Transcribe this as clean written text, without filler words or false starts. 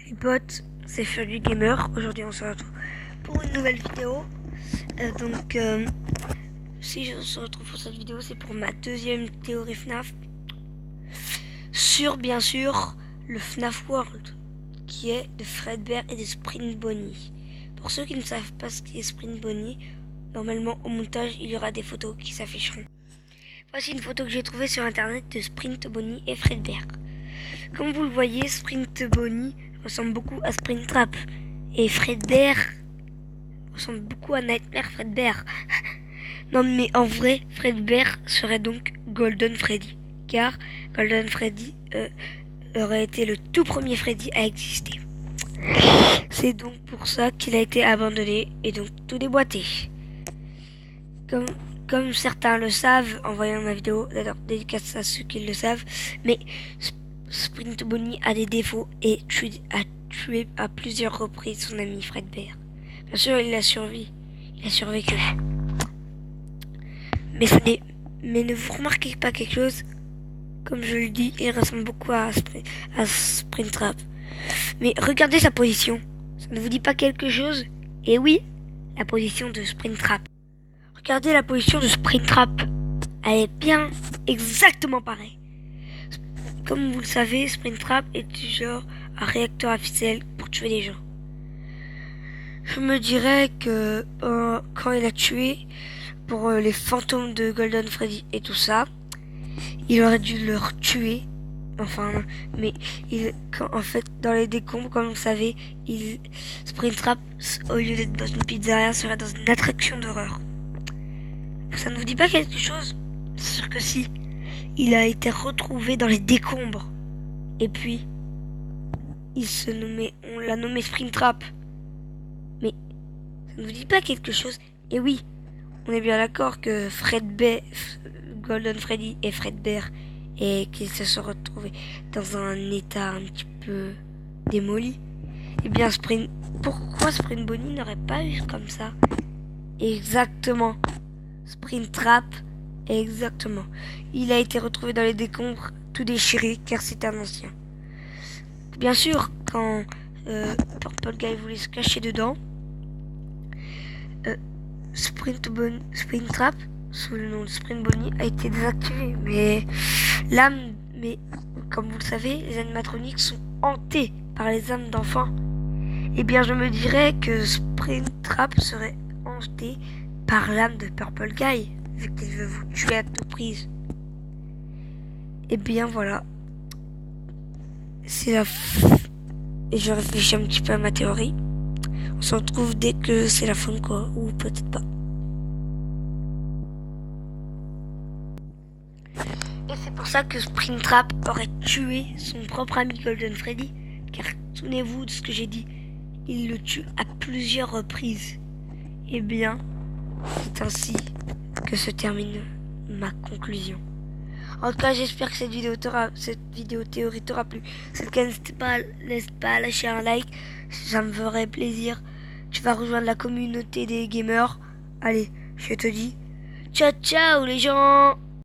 Salut potes, c'est Furry Gamer. Aujourd'hui on se retrouve pour une nouvelle vidéo. Si on se retrouve pour cette vidéo, c'est pour ma deuxième théorie FNAF sur bien sûr le FNAF World qui est de Fredbear et de Sprint Bonnie. Pour ceux qui ne savent pas ce qu'est Sprint Bonnie, normalement au montage il y aura des photos qui s'afficheront. Voici une photo que j'ai trouvée sur internet de Sprint Bonnie et Fredbear. Comme vous le voyez, Sprint Bonnie ressemble beaucoup à Springtrap et Fredbear ressemble beaucoup à Nightmare Fredbear. Non mais en vrai, Fredbear serait donc Golden Freddy, car Golden Freddy aurait été le tout premier Freddy à exister. C'est donc pour ça qu'il a été abandonné et donc tout déboîté. Comme certains le savent en voyant ma vidéo, d'ailleurs dédicace à ceux qui le savent, mais Sprint Bonnie a des défauts et a tué à plusieurs reprises son ami Fredbear. Bien sûr, il a survécu. Mais ne vous remarquez pas quelque chose? Comme je le dis, il ressemble beaucoup à Springtrap. Mais regardez sa position. Ça ne vous dit pas quelque chose? Et oui, la position de Springtrap. Regardez la position de Springtrap. Elle est bien exactement pareille. Comme vous le savez, Springtrap est du genre un réacteur à ficelle pour tuer les gens. Je me dirais que quand il a tué pour les fantômes de Golden Freddy et tout ça, il aurait dû leur tuer. En fait, dans les décombres, comme vous savez, Springtrap, au lieu d'être dans une pizzeria, serait dans une attraction d'horreur. Ça ne vous dit pas quelque chose? C'est sûr que si. Il a été retrouvé dans les décombres. Et puis, on l'a nommé Springtrap. Mais ça ne vous dit pas quelque chose? Et oui, on est bien d'accord que Golden Freddy et Fredbear, et qu'ils se sont retrouvés dans un état un petit peu démoli. Eh bien, pourquoi Sprint Bonnie n'aurait pas eu comme ça? Exactement. Springtrap. Exactement. Il a été retrouvé dans les décombres, tout déchiré, car c'est un ancien. Bien sûr, quand Purple Guy voulait se cacher dedans, Springtrap, sous le nom de Sprint Bonnie, a été désactivé. Mais comme vous le savez, les animatroniques sont hantés par les âmes d'enfants. Eh bien, je me dirais que Springtrap serait hanté par l'âme de Purple Guy, vu qu'il veut vous tuer à tout prix. Et bien voilà. Et je réfléchis un petit peu à ma théorie. On se retrouve dès que c'est la fin, quoi. Ou peut-être pas. Et c'est pour ça que Springtrap aurait tué son propre ami Golden Freddy. Car souvenez-vous de ce que j'ai dit. Il le tue à plusieurs reprises. Et bien, c'est ainsi que se termine ma conclusion. En tout cas, j'espère que cette vidéo théorie t'aura plu. Si c'est le cas, n'hésite pas à lâcher un like, ça me ferait plaisir. Tu vas rejoindre la communauté des gamers. Allez, je te dis ciao ciao les gens.